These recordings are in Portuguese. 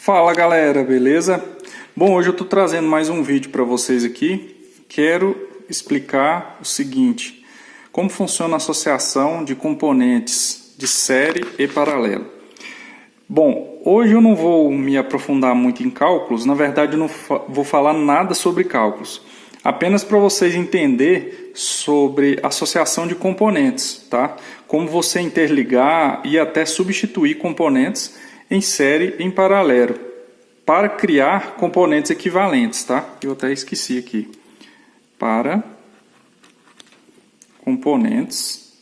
Fala galera, beleza? Bom, hoje eu estou trazendo mais um vídeo para vocês aqui. Quero explicar o seguinte: como funciona a associação de componentes de série e paralelo. Bom, hoje eu não vou me aprofundar muito em cálculos, na verdade eu não vou falar nada sobre cálculos, apenas para vocês entenderem sobre associação de componentes, tá? Como você interligar e até substituir componentes em série e em paralelo, para criar componentes equivalentes, tá? Eu até esqueci aqui. Para componentes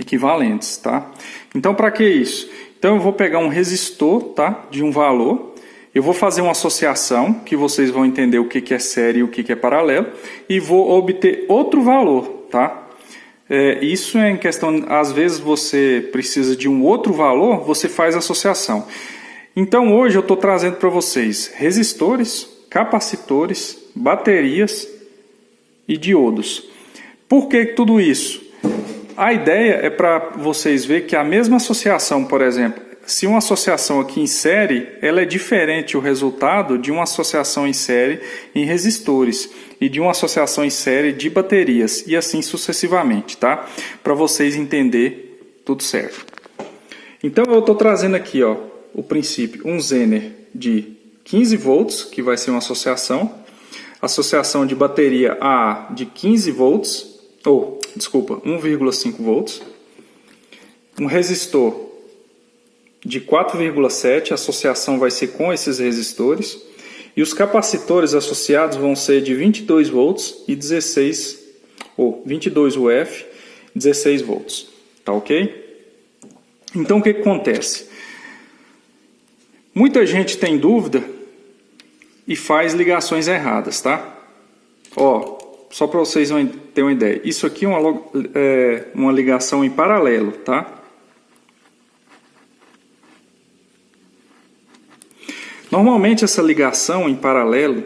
equivalentes, tá? Então, para que isso? Então, eu vou pegar um resistor, tá? De um valor. Eu vou fazer uma associação, que vocês vão entender o que é série e o que é paralelo. E vou obter outro valor, tá? Isso é em questão, às vezes você precisa de um outro valor, você faz associação. Então hoje eu estou trazendo para vocês resistores, capacitores, baterias e diodos. Por que tudo isso? A ideia é para vocês verem que a mesma associação, por exemplo, se uma associação aqui em série, ela é diferente o resultado de uma associação em série em resistores e de uma associação em série de baterias e assim sucessivamente, tá? Para vocês entenderem tudo certo. Então eu estou trazendo aqui, ó, o princípio, um Zener de 15 volts, que vai ser uma associação de bateria AA de 15 volts, 1,5 volts, um resistor de 4,7, a associação vai ser com esses resistores, e os capacitores associados vão ser de 22 volts e 22 UF, 16 volts, tá ok? Então o que acontece? Muita gente tem dúvida e faz ligações erradas, tá? Ó, só para vocês terem uma ideia, isso aqui é uma ligação em paralelo, tá? Normalmente essa ligação em paralelo,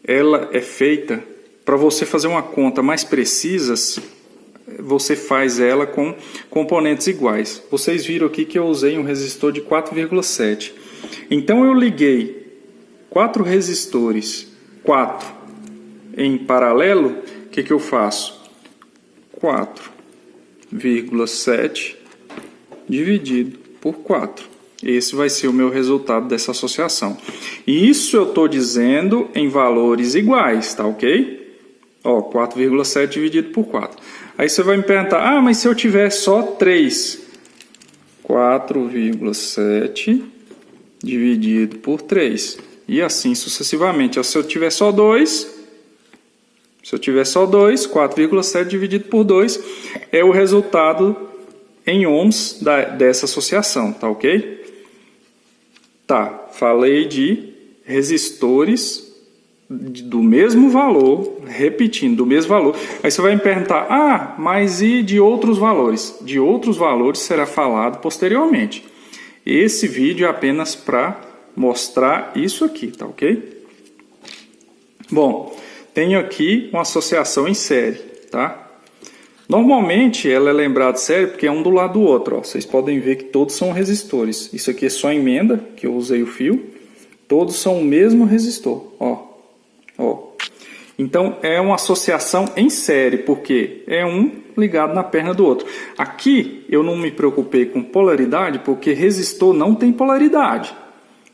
ela é feita para você fazer uma conta mais precisa, você faz ela com componentes iguais. Vocês viram aqui que eu usei um resistor de 4,7. Então eu liguei 4 resistores, 4 em paralelo, o que eu faço? 4,7 dividido por 4. Esse vai ser o meu resultado dessa associação. E isso eu estou dizendo em valores iguais, tá ok? Ó, 4,7 dividido por 4. Aí você vai me perguntar, mas se eu tiver só 3? 4,7 dividido por 3. E assim sucessivamente. Se eu tiver só 2, 4,7 dividido por 2 é o resultado em ohms dessa associação, tá ok? Tá, falei de resistores do mesmo valor, repetindo, do mesmo valor. Aí você vai me perguntar, mas e de outros valores? De outros valores será falado posteriormente. Esse vídeo é apenas para mostrar isso aqui, tá ok? Bom, tenho aqui uma associação em série, tá? Normalmente ela é lembrada série porque é um do lado do outro, ó. Vocês podem ver que todos são resistores. Isso aqui é só emenda, que eu usei o fio. Todos são o mesmo resistor, ó. Então é uma associação em série, porque é um ligado na perna do outro. Aqui eu não me preocupei com polaridade, porque resistor não tem polaridade.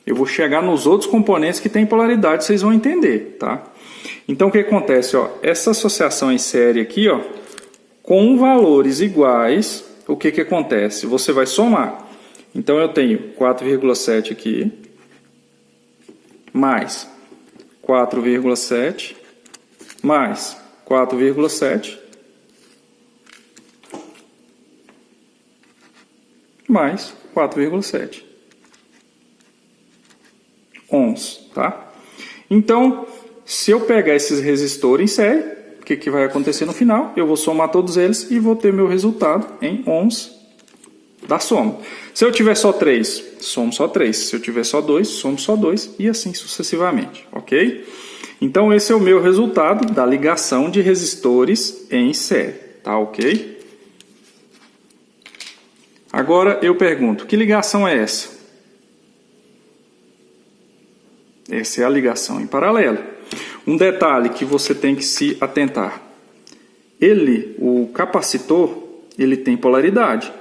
Eu vou chegar nos outros componentes que tem polaridade, vocês vão entender, tá? Então o que acontece, ó? Essa associação em série aqui, ó, com valores iguais, o que acontece? Você vai somar. Então eu tenho 4,7 aqui, mais 4,7, mais 4,7, mais 4,7 ohms, tá? Então, se eu pegar esses resistores em série, o que vai acontecer no final? Eu vou somar todos eles e vou ter meu resultado em ohms da soma. Se eu tiver só 3, somo só 3. Se eu tiver só 2, somo só 2 e assim sucessivamente, ok? Então esse é o meu resultado da ligação de resistores em série, tá ok? Agora eu pergunto, que ligação é essa? Essa é a ligação em paralelo. Um detalhe que você tem que se atentar. O capacitor, ele tem polaridade.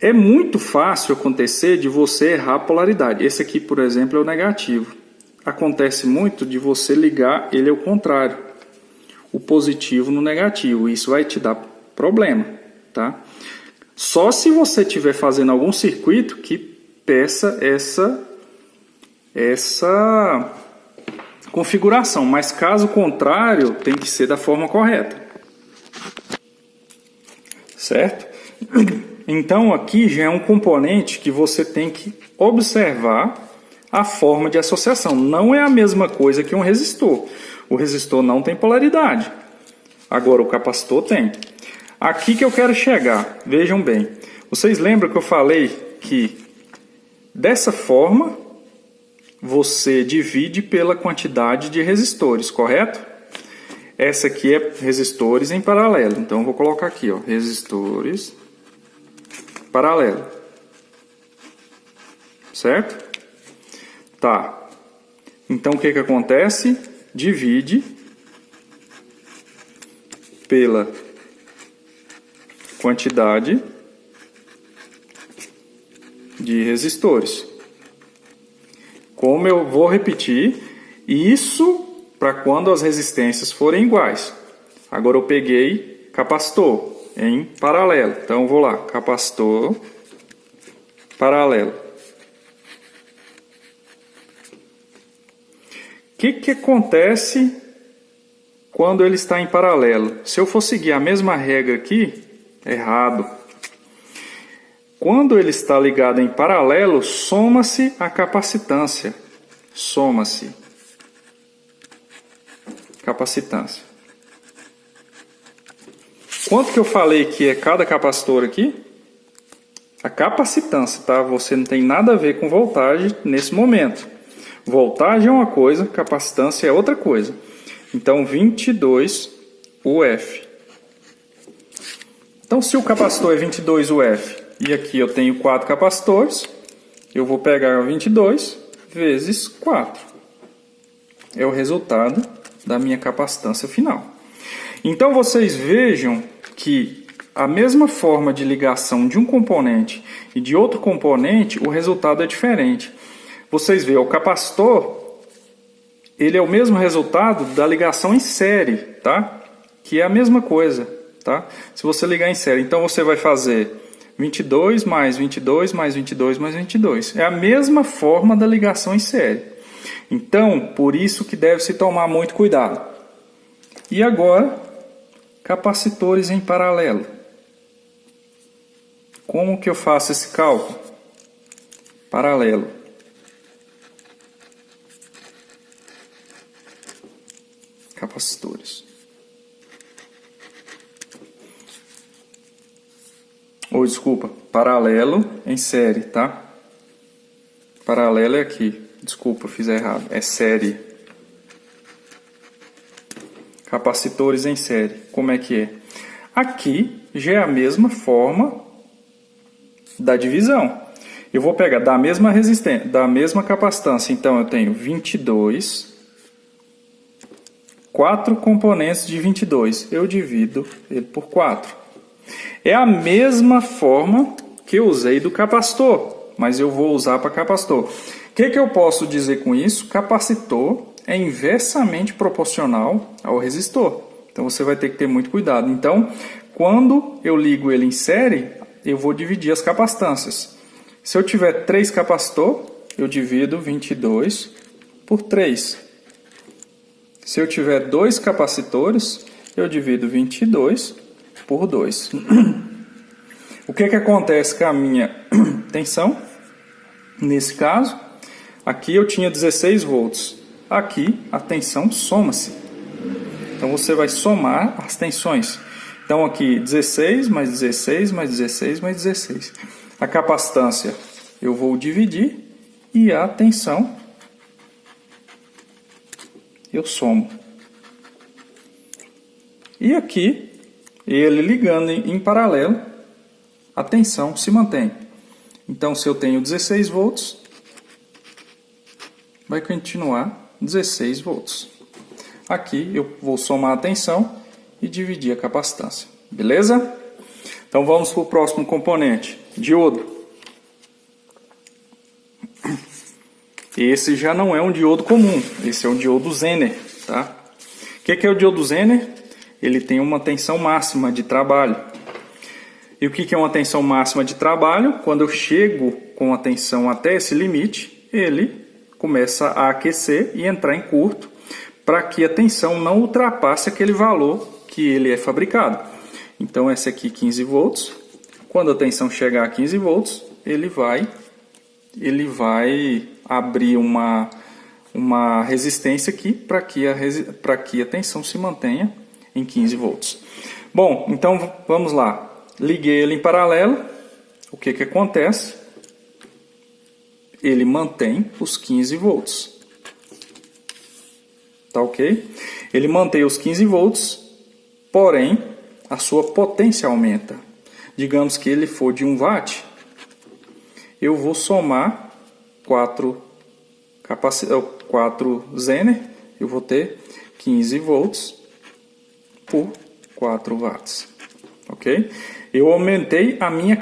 É muito fácil acontecer de você errar a polaridade. Esse aqui, por exemplo, é o negativo. Acontece muito de você ligar ele ao contrário. O positivo no negativo. Isso vai te dar problema, tá? Só se você estiver fazendo algum circuito que peça essa configuração. Mas caso contrário, tem que ser da forma correta. Certo? Então aqui já é um componente que você tem que observar a forma de associação. Não é a mesma coisa que um resistor. O resistor não tem polaridade. Agora o capacitor tem. Aqui que eu quero chegar. Vejam bem. Vocês lembram que eu falei que dessa forma você divide pela quantidade de resistores, correto? Essa aqui é resistores em paralelo. Então eu vou colocar aqui, ó, resistores paralelo. Certo? Tá. Então o que acontece? Divide pela quantidade de resistores. Como eu vou repetir, isso para quando as resistências forem iguais. Agora eu peguei capacitor em paralelo. Então eu vou lá, capacitor paralelo. O que acontece quando ele está em paralelo? Se eu for seguir a mesma regra aqui, errado. Quando ele está ligado em paralelo, soma-se a capacitância. Soma-se. Capacitância. Quanto que eu falei que é cada capacitor aqui? A capacitância, tá? Você não tem nada a ver com voltagem nesse momento. Voltagem é uma coisa, capacitância é outra coisa. Então, 22 UF. Então, se o capacitor é 22 UF e aqui eu tenho 4 capacitores, eu vou pegar 22 vezes 4. É o resultado da minha capacitância final. Então, vocês vejam que a mesma forma de ligação de um componente e de outro componente, o resultado é diferente. Vocês veem, o capacitor, ele é o mesmo resultado da ligação em série, tá? Que é a mesma coisa, tá? Se você ligar em série, então você vai fazer 22 mais 22 mais 22 mais 22. É a mesma forma da ligação em série. Então, por isso que deve se tomar muito cuidado. E agora, capacitores em paralelo. Como que eu faço esse cálculo? Paralelo. Capacitores. Ou desculpa, paralelo em série, tá? Paralelo é aqui. Desculpa, fiz errado. É série. Capacitores em série. Como é que é? Aqui já é a mesma forma da divisão. Eu vou pegar da mesma resistência, da mesma capacitância. Então eu tenho 22, 4 componentes de 22. Eu divido ele por 4. É a mesma forma que eu usei do capacitor, mas eu vou usar para capacitor. O que eu posso dizer com isso? Capacitor é inversamente proporcional ao resistor. Então você vai ter que ter muito cuidado. Então, quando eu ligo ele em série, eu vou dividir as capacitâncias. Se eu tiver 3 capacitor, eu divido 22 por 3. Se eu tiver 2 capacitores, eu divido 22 por 2. O que acontece com a minha tensão? Nesse caso, aqui eu tinha 16 volts. Aqui a tensão soma-se. Então você vai somar as tensões. Então aqui 16 mais 16 mais 16 mais 16. A capacitância eu vou dividir e a tensão eu somo. E aqui, ele ligando em paralelo, a tensão se mantém. Então, se eu tenho 16 volts, vai continuar 16 volts. Aqui eu vou somar a tensão e dividir a capacitância. Beleza? Então vamos para o próximo componente, diodo. Esse já não é um diodo comum, esse é um diodo Zener, tá? O que é o diodo Zener? Ele tem uma tensão máxima de trabalho. E o que é uma tensão máxima de trabalho? Quando eu chego com a tensão até esse limite, ele começa a aquecer e entrar em curto, para que a tensão não ultrapasse aquele valor que ele é fabricado. Então esse aqui 15 volts, quando a tensão chegar a 15 volts, ele vai abrir uma resistência aqui para que a tensão se mantenha em 15 volts. Bom, então vamos lá. Liguei ele em paralelo. O que acontece? Ele mantém os 15 volts. Tá ok? Ele mantém os 15 volts, porém a sua potência aumenta. Digamos que ele for de 1 watt, eu vou somar 4 Zener, eu vou ter 15 volts por 4 watts. Ok? Eu aumentei a minha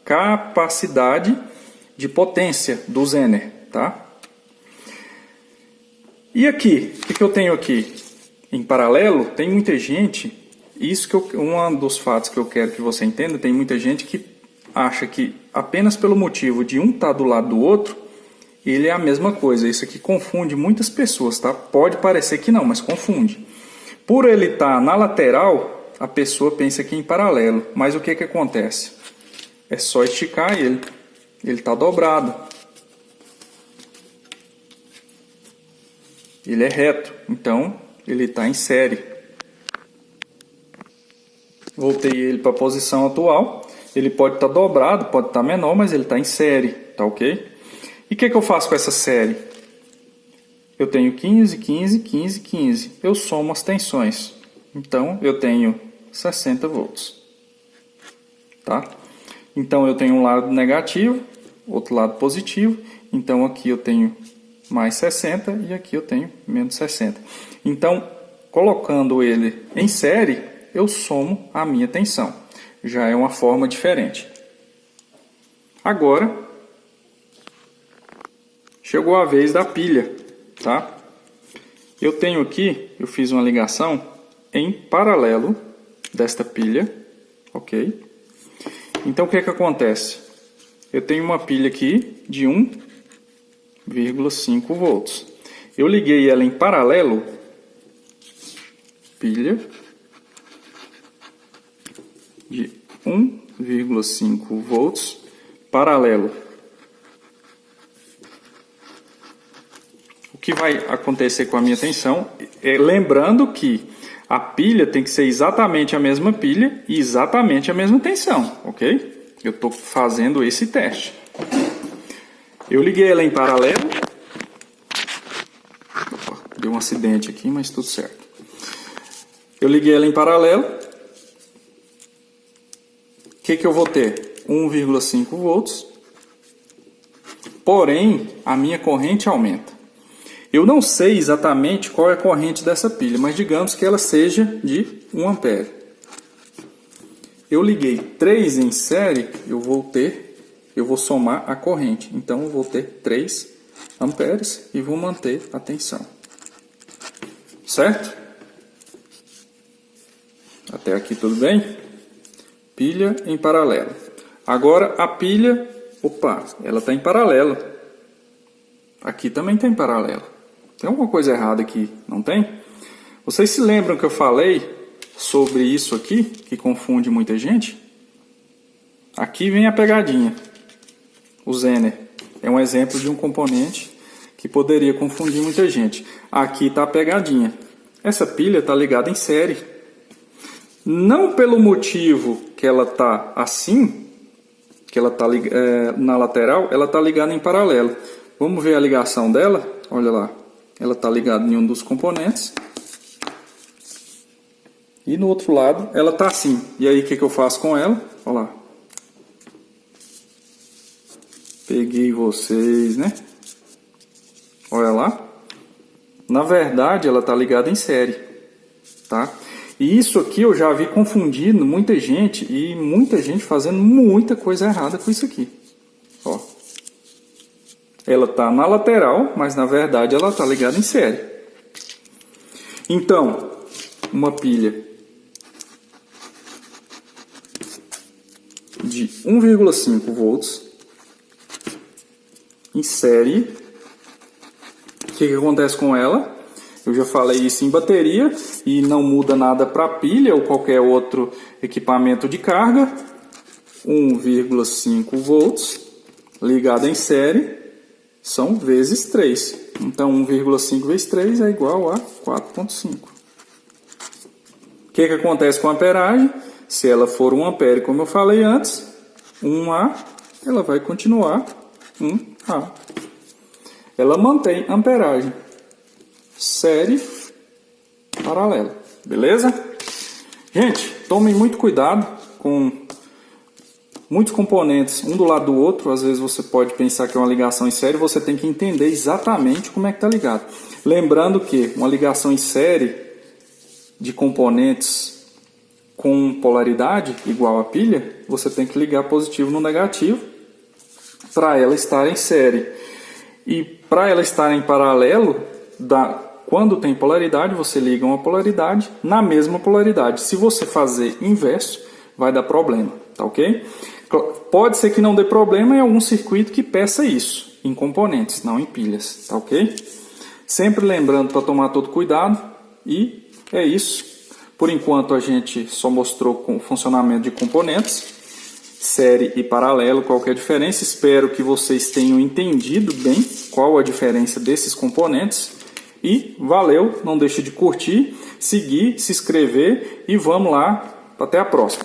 capacidade de potência do Zener, tá? E aqui, o que eu tenho aqui? Em paralelo, tem muita gente, um dos fatos que eu quero que você entenda, tem muita gente que acha que apenas pelo motivo de um estar do lado do outro, ele é a mesma coisa. Isso aqui confunde muitas pessoas, tá? Pode parecer que não, mas confunde. Por ele estar na lateral, a pessoa pensa que é em paralelo, mas o que acontece? É só esticar ele está dobrado. Ele é reto, então ele está em série. Voltei ele para a posição atual. Ele pode estar dobrado, pode estar menor, mas ele está em série, tá ok? E o que eu faço com essa série? Eu tenho 15, 15, 15, 15. Eu somo as tensões. Então eu tenho 60 volts. Tá? Então eu tenho um lado negativo, outro lado positivo. Então aqui eu tenho mais 60 e aqui eu tenho menos 60. Então, colocando ele em série, eu somo a minha tensão. Já é uma forma diferente. Agora, chegou a vez da pilha, tá? Eu tenho aqui, eu fiz uma ligação em paralelo desta pilha, ok? Então, o que acontece? Eu tenho uma pilha aqui de 1,5 volts. Eu liguei ela em paralelo, pilha de 1,5 volts, paralelo. O que vai acontecer com a minha tensão? Lembrando que a pilha tem que ser exatamente a mesma pilha e exatamente a mesma tensão, ok? Eu estou fazendo esse teste. Eu liguei ela em paralelo. Opa, deu um acidente aqui, mas tudo certo. Eu liguei ela em paralelo. O que eu vou ter? 1,5 volts. Porém, a minha corrente aumenta. Eu não sei exatamente qual é a corrente dessa pilha, mas digamos que ela seja de 1 ampere. Eu liguei 3 em série, eu vou somar a corrente. Então, eu vou ter 3 amperes e vou manter a tensão. Certo? Até aqui tudo bem? Pilha em paralelo. Agora a pilha, ela está em paralelo. Aqui também está em paralelo. Tem alguma coisa errada aqui, não tem? Vocês se lembram que eu falei sobre isso aqui, que confunde muita gente? Aqui vem a pegadinha. O Zener é um exemplo de um componente que poderia confundir muita gente. Aqui está a pegadinha. Essa pilha está ligada em série. Não pelo motivo que ela está assim, que ela está na lateral, ela está ligada em paralelo. Vamos ver a ligação dela? Olha lá. Ela está ligada em um dos componentes. E no outro lado, ela está assim. E aí, o que eu faço com ela? Olha lá. Peguei vocês, né? Na verdade, ela está ligada em série, tá? E isso aqui eu já vi confundindo muita gente e muita gente fazendo muita coisa errada com isso aqui. Ó. Ela está na lateral, mas na verdade ela está ligada em série. Então, uma pilha de 1,5 volts em série. O que acontece com ela? Eu já falei isso em bateria e não muda nada para pilha ou qualquer outro equipamento de carga. 1,5 volts ligado em série são vezes 3. Então 1,5 vezes 3 é igual a 4,5. O que acontece com a amperagem? Se ela for 1 ampere, como eu falei antes, 1A, ela vai continuar 1A. Ela mantém amperagem. Série paralela. Beleza? Gente, tomem muito cuidado com muitos componentes, um do lado do outro. Às vezes você pode pensar que é uma ligação em série, você tem que entender exatamente como é que está ligado. Lembrando que uma ligação em série de componentes com polaridade igual a pilha, você tem que ligar positivo no negativo para ela estar em série. E para ela estar em paralelo, quando tem polaridade, você liga uma polaridade na mesma polaridade. Se você fazer inverso, vai dar problema, tá ok? Pode ser que não dê problema em algum circuito que peça isso, em componentes, não em pilhas, tá ok? Sempre lembrando para tomar todo cuidado, e é isso. Por enquanto a gente só mostrou com o funcionamento de componentes, série e paralelo, qual que é a diferença. Espero que vocês tenham entendido bem qual a diferença desses componentes. E valeu, não deixe de curtir, seguir, se inscrever e vamos lá, até a próxima.